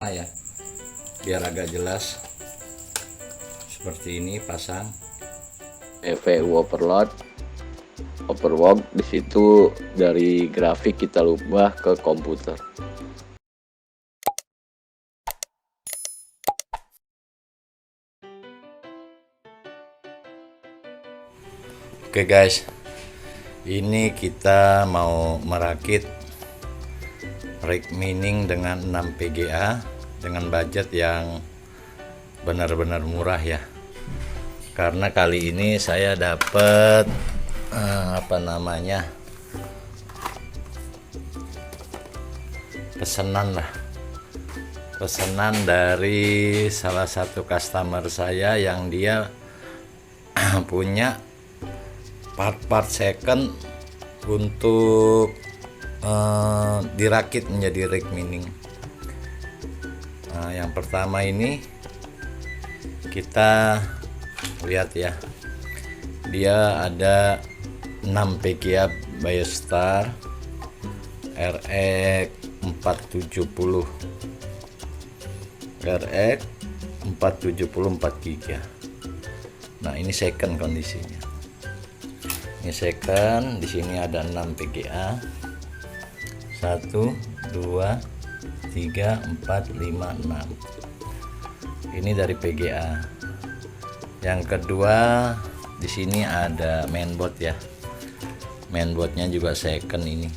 Ya, biar agak jelas seperti ini pasang EVU overwork. Di situ dari grafik kita ubah ke komputer. Oke guys, ini kita mau merakit rig mining dengan 6 PGA dengan budget yang benar-benar murah ya. Karena kali ini saya dapat pesanan dari salah satu customer saya yang dia punya part-part second untuk dirakit menjadi rig mining. Nah, yang pertama ini kita lihat ya, dia ada 6 PGA Biostar RX 470 4GB. Nah, ini second kondisinya. Ini second, di sini ada 6 PGA. 1 2 3 4 5 6. Ini dari PGA. Yang kedua, di sini ada mainboard ya. Mainboardnya juga second, ini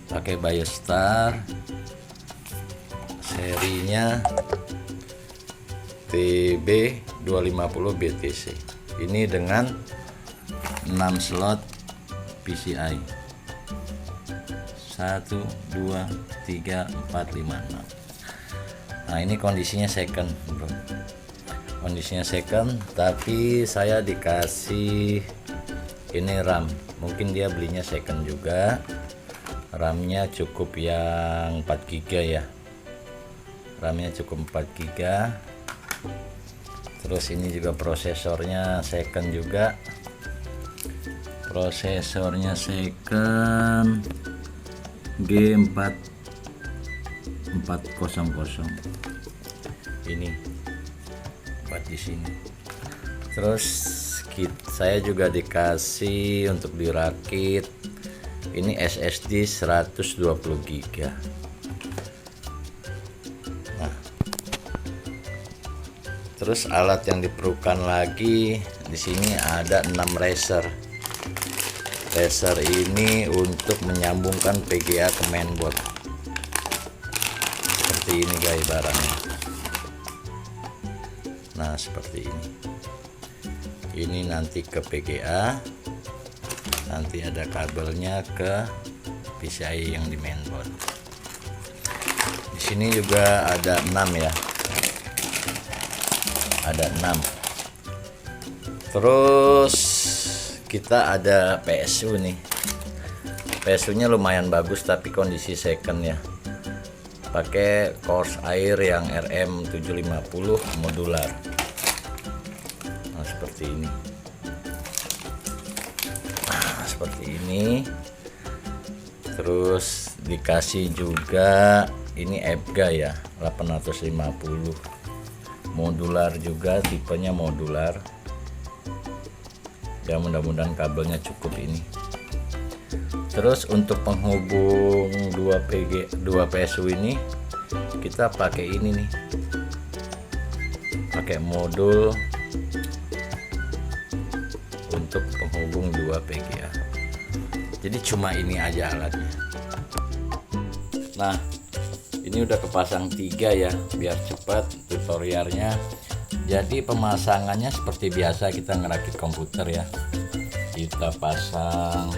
pakai Biostar, serinya TB250 BTC. Ini dengan 6 slot PCI. 1 2 3 4 5 6. Nah, ini kondisinya second, bro. Kondisinya second, tapi saya dikasih ini RAM. Mungkin dia belinya second juga. RAM-nya cukup yang 4 GB ya. RAM-nya cukup 4 GB. Terus ini juga prosesornya second juga. Prosesornya second G4400. Ini buat di sini. Terus saya juga dikasih untuk dirakit ini SSD 120 GB. Nah, terus alat yang diperlukan lagi di sini ada 6 racer. Racer ini untuk menyambungkan PGA ke mainboard. Seperti ini guys barangnya. Nah, seperti ini. Ini nanti ke PGA. Nanti ada kabelnya ke PCI yang di mainboard. Di sini juga ada 6 ya. Ada 6. Terus kita ada PSU nih. PSU-nya lumayan bagus tapi kondisi second ya. Pakai Course Air yang RM750 modular. Nah, seperti ini. Terus dikasih juga ini EPGA ya, 850 modular juga, tipenya modular ya. Mudah-mudahan kabelnya cukup ini. Terus untuk penghubung 2 PSU ini kita pakai ini nih, pakai modul untuk penghubung 2 PGA. Jadi cuma ini aja alatnya. Nah, ini udah kepasang 3 ya, biar cepat tutorialnya. Jadi pemasangannya seperti biasa kita ngerakit komputer ya. Kita pasang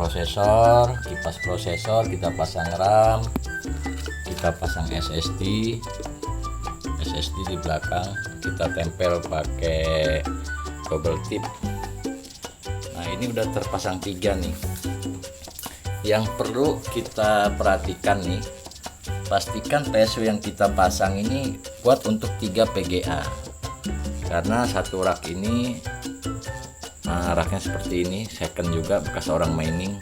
prosesor, kipas prosesor, kita pasang RAM, kita pasang SSD di belakang, kita tempel pakai double tip. Nah, ini udah terpasang 3 nih. Yang perlu kita perhatikan nih, pastikan PSU yang kita pasang ini kuat untuk 3 PGA. Karena satu rak ini raknya seperti ini, second juga bekas orang mining.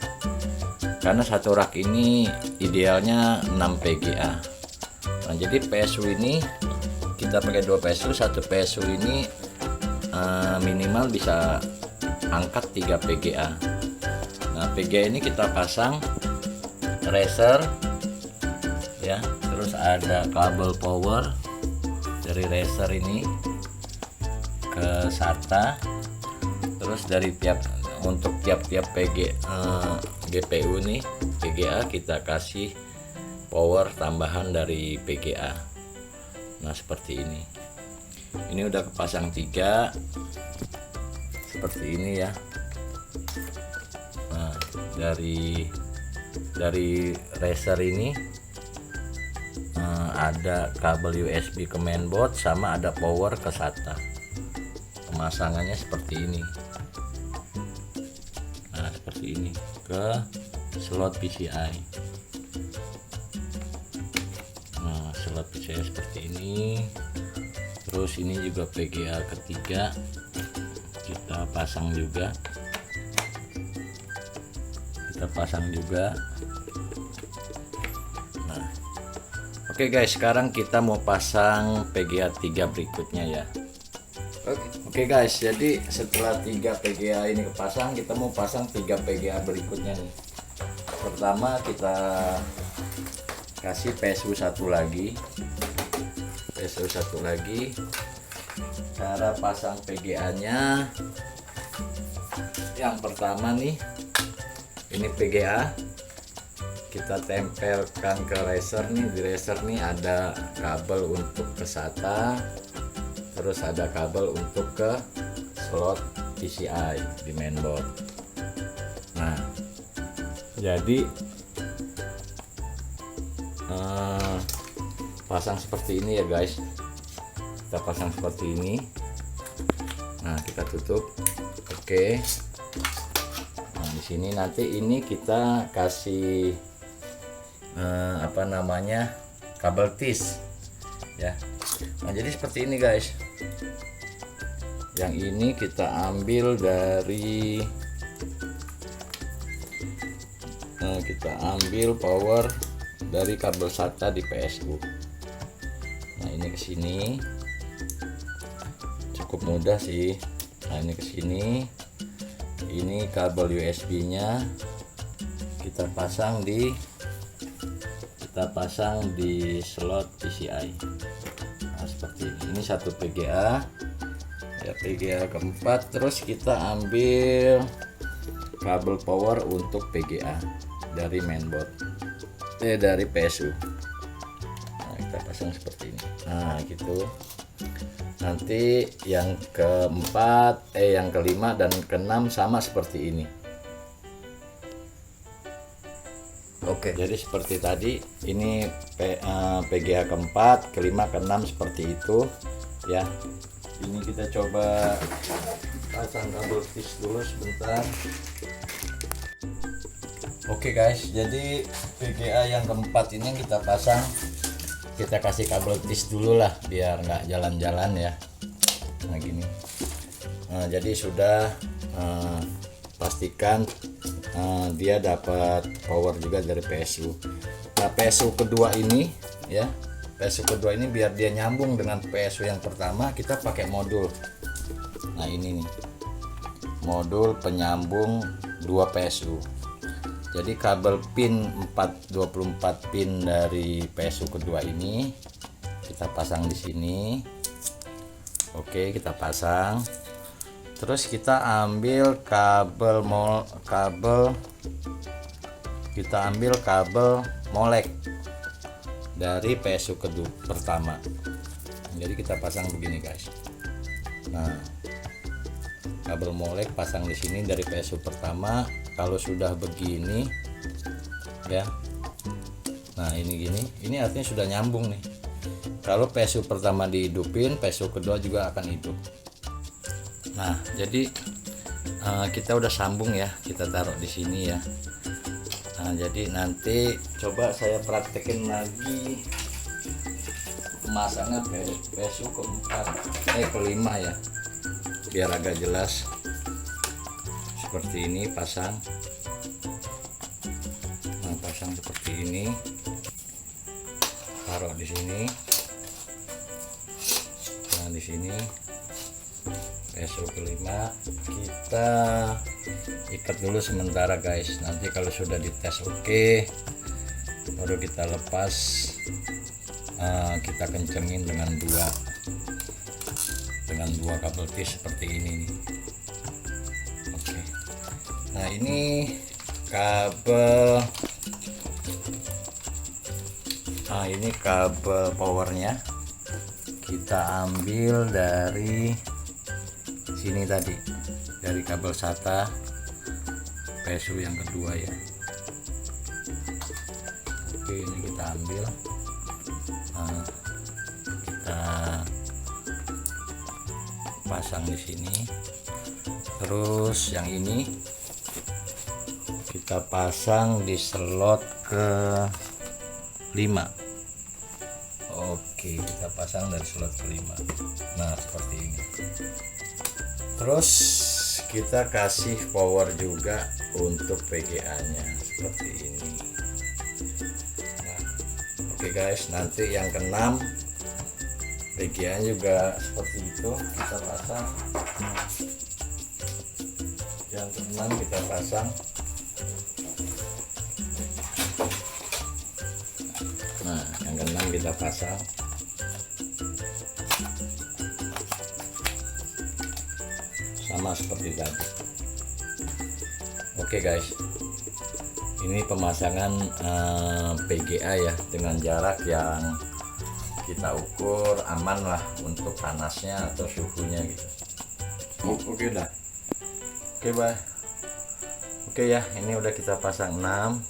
karena satu rak ini idealnya 6 PGA. Nah, jadi PSU ini kita pakai 2 PSU. Satu PSU ini minimal bisa angkat 3 PGA. Nah, PGA ini kita pasang racer ya, terus ada kabel power dari racer ini ke SATA, terus dari untuk tiap-tiap GPU nih PGA kita kasih power tambahan dari PGA. Nah, seperti ini. Ini udah kepasang 3 seperti ini ya. Nah, dari racer ini ada kabel USB ke mainboard sama ada power ke SATA. Pemasangannya seperti ini. Nah, seperti ini ke slot PCI. Nah, slot PCI seperti ini. Terus ini juga PGA ketiga kita pasang juga. Nah, oke guys, sekarang kita mau pasang PGA 3 berikutnya ya. Oke guys, jadi setelah 3 PGA ini kepasang, kita mau pasang 3 PGA berikutnya nih. Pertama kita kasih PSU satu lagi. Cara pasang PGA-nya yang pertama nih, ini PGA kita tempelkan ke racer nih. Di racer nih ada kabel untuk ke SATA, terus ada kabel untuk ke slot PCI di mainboard. Nah, jadi pasang seperti ini ya guys. Kita pasang seperti ini. Nah, kita tutup. Oke. Nah, di sini nanti ini kita kasih kabel tis ya. Nah, jadi seperti ini guys. Yang ini kita ambil dari power dari kabel SATA di PSU. Nah, ini ke sini cukup mudah sih. Nah, ini ke sini. Ini kabel USB-nya kita pasang di slot PCI. Nah, seperti ini. Ini satu PGA ya, PGA keempat. Terus kita ambil kabel power untuk PGA dari mainboard, dari PSU. Nah, kita pasang seperti ini. Nah, gitu. Nanti yang keempat, yang kelima dan keenam sama seperti ini. Oke. Jadi seperti tadi, ini PGA keempat, kelima, keenam seperti itu ya. Ini kita coba pasang kabel tis dulu sebentar. Oke guys, jadi PGA yang keempat ini kita pasang, kita kasih kabel tis dulu lah biar nggak jalan-jalan ya. Nah, gini. Nah, jadi sudah pastikan dia dapat power juga dari PSU. Nah, PSU kedua ini ya, PSU kedua ini biar dia nyambung dengan PSU yang pertama, kita pakai modul. Nah, ini nih modul penyambung 2 PSU. Jadi kabel pin 24 pin dari PSU kedua ini kita pasang di sini. Oke, kita pasang. Terus kita ambil kabel molek dari PSU kedua pertama. Jadi kita pasang begini guys. Nah, kabel molek pasang di sini dari PSU pertama. Kalau sudah begini ya, nah ini gini, ini artinya sudah nyambung nih. Kalau PSU pertama dihidupin, PSU kedua juga akan hidup. Nah, jadi kita udah sambung ya, kita taruh di sini ya. Nah, jadi nanti coba saya praktekin lagi pemasangan PSU kelima ya, biar agak jelas. Seperti ini pasang. ini, taruh di sini. Nah, di sini PSU kelima kita ikat dulu sementara guys. Nanti kalau sudah dites oke, baru kita lepas. Kita kencengin dengan dua kabel T seperti ini nih. Oke. Nah, ini kabel powernya kita ambil dari sini tadi, dari kabel SATA PSU yang kedua ya. Oke, ini kita ambil, kita pasang di sini. Terus yang ini kita pasang di slot ke 5. Oke, kita pasang dari slot ke 5. Nah, seperti ini. Terus kita kasih power juga untuk VGA nya seperti ini. Nah, oke guys, nanti yang keenam VGA juga seperti itu kita pasang. Yang keenam kita pasang. Nah, yang keenam kita pasang. Sama seperti tadi. Oke guys, ini pemasangan PGA ya, dengan jarak yang kita ukur aman lah untuk panasnya atau suhunya gitu. Oke dah. Oke bye. Oke ya, ini udah kita pasang 6.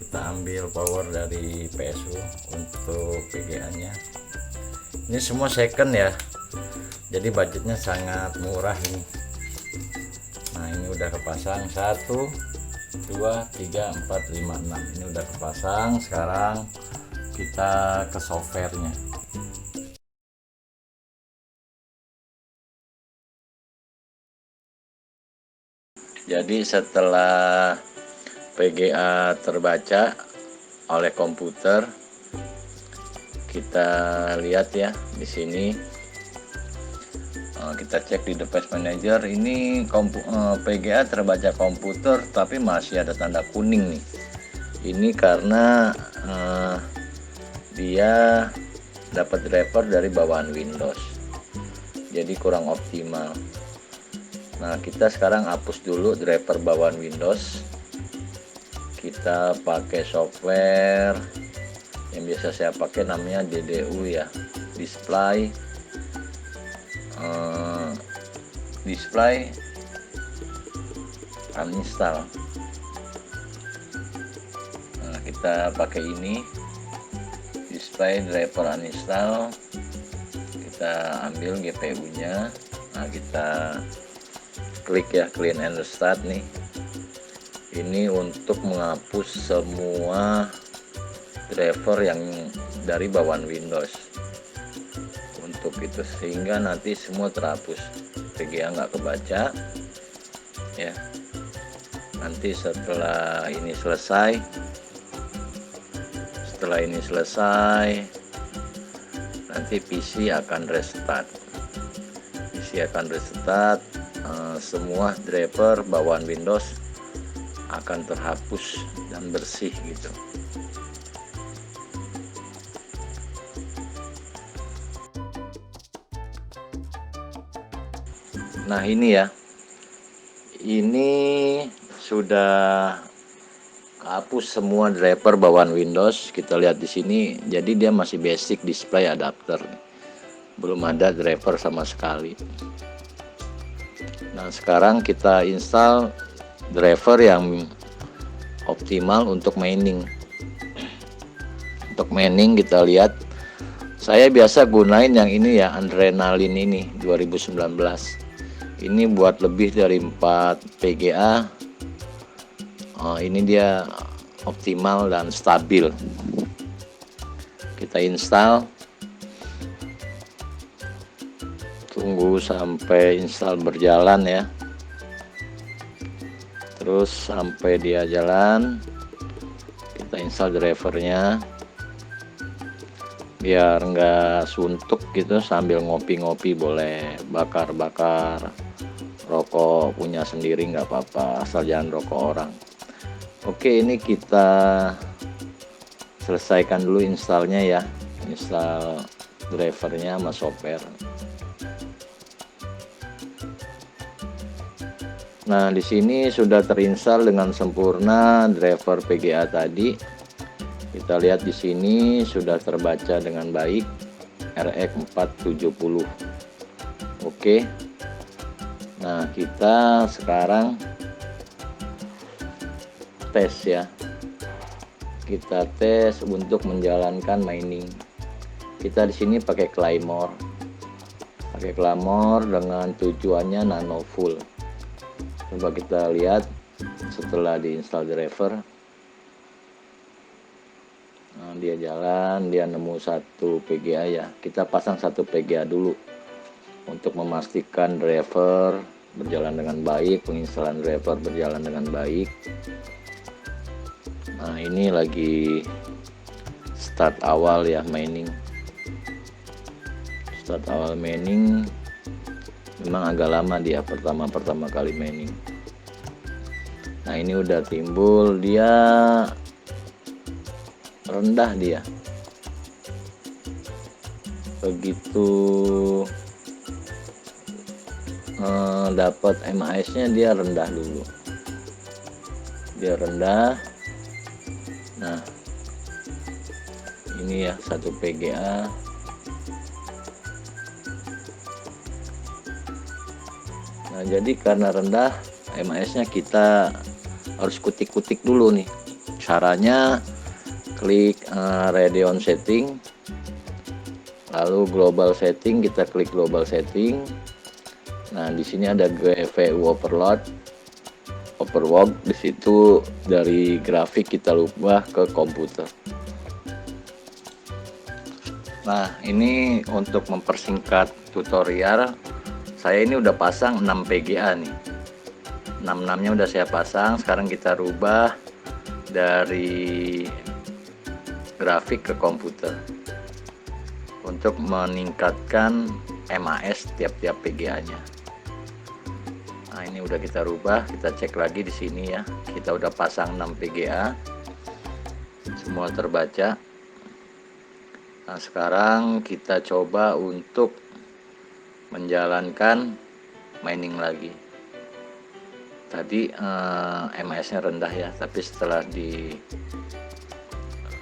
Kita ambil power dari PSU untuk PGA nya. Ini semua second ya, jadi budgetnya sangat murah ini. Nah, ini udah kepasang 1 2 3 4 5 6. Ini udah kepasang. Sekarang kita ke softwarenya. Jadi setelah VGA terbaca oleh komputer, kita lihat ya di sini. Kita cek di device manager, ini VGA terbaca komputer tapi masih ada tanda kuning nih. Ini karena dia dapat driver dari bawaan Windows, jadi kurang optimal. Nah, kita sekarang hapus dulu driver bawaan Windows. Kita pakai software yang biasa saya pakai, namanya DDU ya, display uninstall. Nah, kita pakai ini, display driver uninstall. Kita ambil GPU nya. Nah, kita klik ya, clean and restart nih. Ini untuk menghapus semua driver yang dari bawaan Windows untuk itu, sehingga nanti semua terhapus, VGA nggak kebaca ya. Nanti setelah ini selesai, nanti PC akan restart. Semua driver bawaan Windows akan terhapus dan bersih gitu. Nah, ini ya, ini sudah hapus semua driver bawaan Windows. Kita lihat di sini, jadi dia masih basic display adapter, belum ada driver sama sekali. Nah, sekarang kita install driver yang optimal untuk mining. Untuk mining kita lihat, saya biasa gunain yang ini ya, Adrenalin ini 2019. Ini buat lebih dari 4 PGA. Ini dia optimal dan stabil. Kita install, tunggu sampai install berjalan ya. Terus sampai dia jalan, kita install drivernya biar nggak suntuk gitu, sambil ngopi-ngopi boleh, bakar-bakar rokok punya sendiri nggak apa-apa, asal jangan rokok orang. Oke, ini kita selesaikan dulu installnya ya, install drivernya sama software. Nah, di sini sudah terinstall dengan sempurna driver PGA tadi. Kita lihat di sini sudah terbaca dengan baik RX470. Oke. Nah, kita sekarang tes ya. Kita tes untuk menjalankan mining. Kita di sini pakai Claymore. Pakai Claymore dengan tujuannya nano full. Coba kita lihat setelah diinstal driver. Nah, dia jalan, dia nemu satu PGA ya. Kita pasang satu PGA dulu untuk memastikan driver berjalan dengan baik, penginstalan driver berjalan dengan baik. Nah, ini lagi start awal ya mining. Start awal mining memang agak lama dia pertama kali mining. Nah, ini udah timbul, dia rendah dia. Begitu dapat MAS-nya dia rendah dulu. Dia rendah. Nah, ini ya satu PGA. Nah, jadi karena rendah MAS-nya kita harus kutik-kutik dulu nih. Caranya klik Radeon setting, lalu global setting, kita klik global setting. Nah, di sini ada GPU overload, overwork. Di situ dari grafik kita ubah ke komputer. Nah, ini untuk mempersingkat tutorial, saya ini udah pasang 6 PGA nih. 6-6-nya udah saya pasang. Sekarang kita rubah dari grafik ke komputer untuk meningkatkan MAS tiap-tiap PGA-nya. Nah, ini udah kita rubah, kita cek lagi di sini ya. Kita udah pasang 6 PGA. Semua terbaca. Nah, sekarang kita coba untuk menjalankan mining lagi. Tadi MAS-nya rendah ya, tapi setelah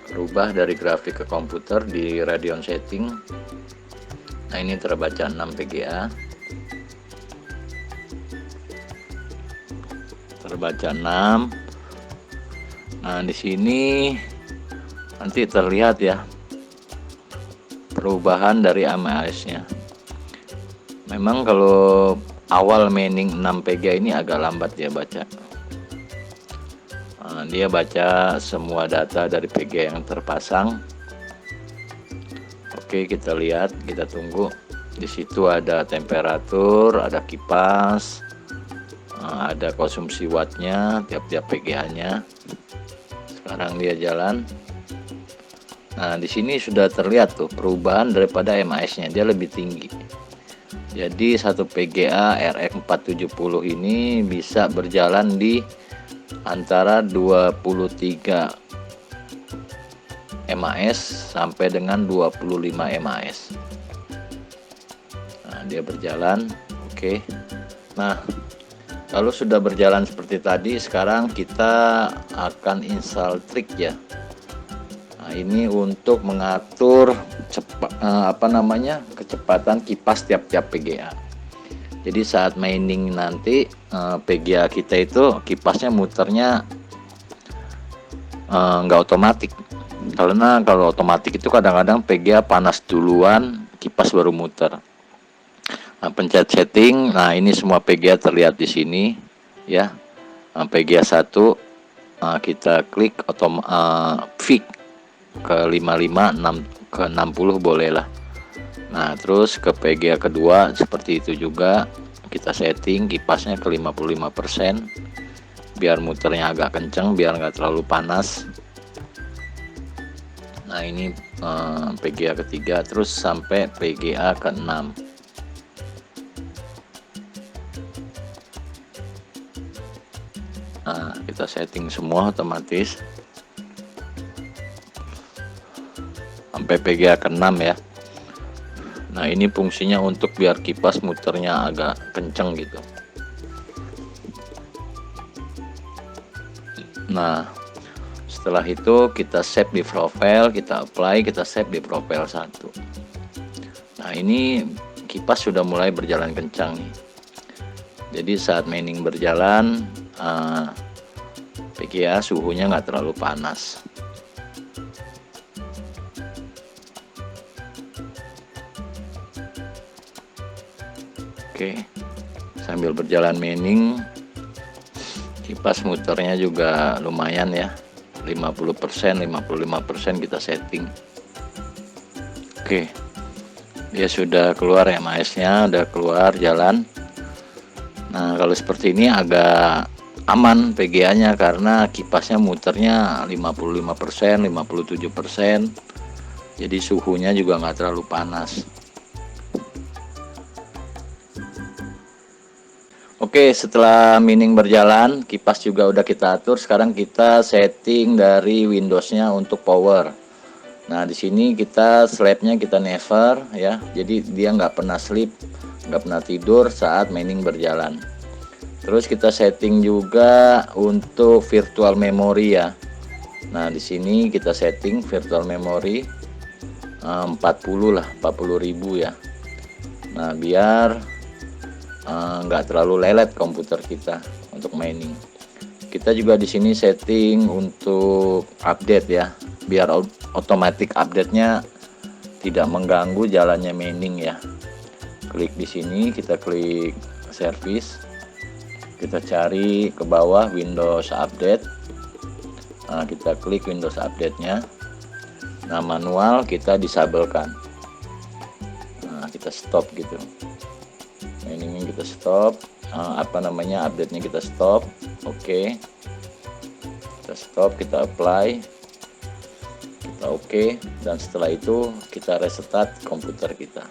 dirubah dari grafik ke komputer di Radeon setting, nah ini terbaca 6 PGA. Terbaca 6. Nah, di sini nanti terlihat ya perubahan dari MAS-nya. Memang kalau awal mining 6 PGA ini agak lambat dia baca. Dia baca semua data dari PGA yang terpasang. Oke, kita lihat, kita tunggu. Di situ ada temperatur, ada kipas, ada konsumsi wattnya tiap-tiap PGA-nya. Sekarang dia jalan. Nah, di sini sudah terlihat tuh perubahan daripada MAS-nya, dia lebih tinggi. Jadi satu PGA RX470 ini bisa berjalan di antara 23 MAS sampai dengan 25 MAS. Nah, dia berjalan. Oke. Nah, kalau sudah berjalan seperti tadi, sekarang kita akan install trik ya. Nah, ini untuk mengatur kecepatan kipas tiap-tiap PGA. Jadi saat mining nanti PGA kita itu kipasnya muternya nggak otomatis. Karena kalau otomatis itu kadang-kadang PGA panas duluan, kipas baru muter. Nah, pencet setting. Nah, ini semua PGA terlihat di sini ya. PGA 1 kita klik fix ke 55, 6 ke 60 boleh lah. Nah, terus ke PGA kedua seperti itu juga kita setting kipasnya ke 55% biar muternya agak kenceng, biar nggak terlalu panas. Nah ini PGA ketiga, terus sampai PGA ke-6. Nah kita setting semua otomatis sampai PGA ke-6 ya. Nah ini fungsinya untuk biar kipas muternya agak kenceng gitu. Nah setelah itu kita save di profile, kita apply, kita save di profile 1. Nah ini kipas sudah mulai berjalan kencang nih. Jadi saat mining berjalan PGA suhunya nggak terlalu panas. Oke, sambil berjalan mining, kipas muternya juga lumayan ya, 50%, 55% kita setting. Oke, dia sudah keluar ya, maesnya udah keluar jalan. Nah kalau seperti ini agak aman PGA nya karena kipasnya muternya 55%, 57%, jadi suhunya juga nggak terlalu panas. Oke, setelah mining berjalan, kipas juga udah kita atur. Sekarang kita setting dari Windows-nya untuk power. Nah, di sini kita slap-nya kita never ya. Jadi dia nggak pernah sleep, nggak pernah tidur saat mining berjalan. Terus kita setting juga untuk virtual memory ya. Nah, di sini kita setting virtual memory 40 lah, 40.000 ya. Nah, biar nggak terlalu lelet komputer kita untuk mining. Kita juga di sini setting untuk update ya, biar otomatis update-nya tidak mengganggu jalannya mining ya. Klik di sini, kita klik service, kita cari ke bawah Windows Update. Nah, kita klik Windows Update-nya. Nah, manual kita disablekan. Nah, kita stop gitu. Miningnya kita stop, update-nya kita stop. Oke, kita stop, kita apply, kita oke, dan setelah itu kita restart komputer kita.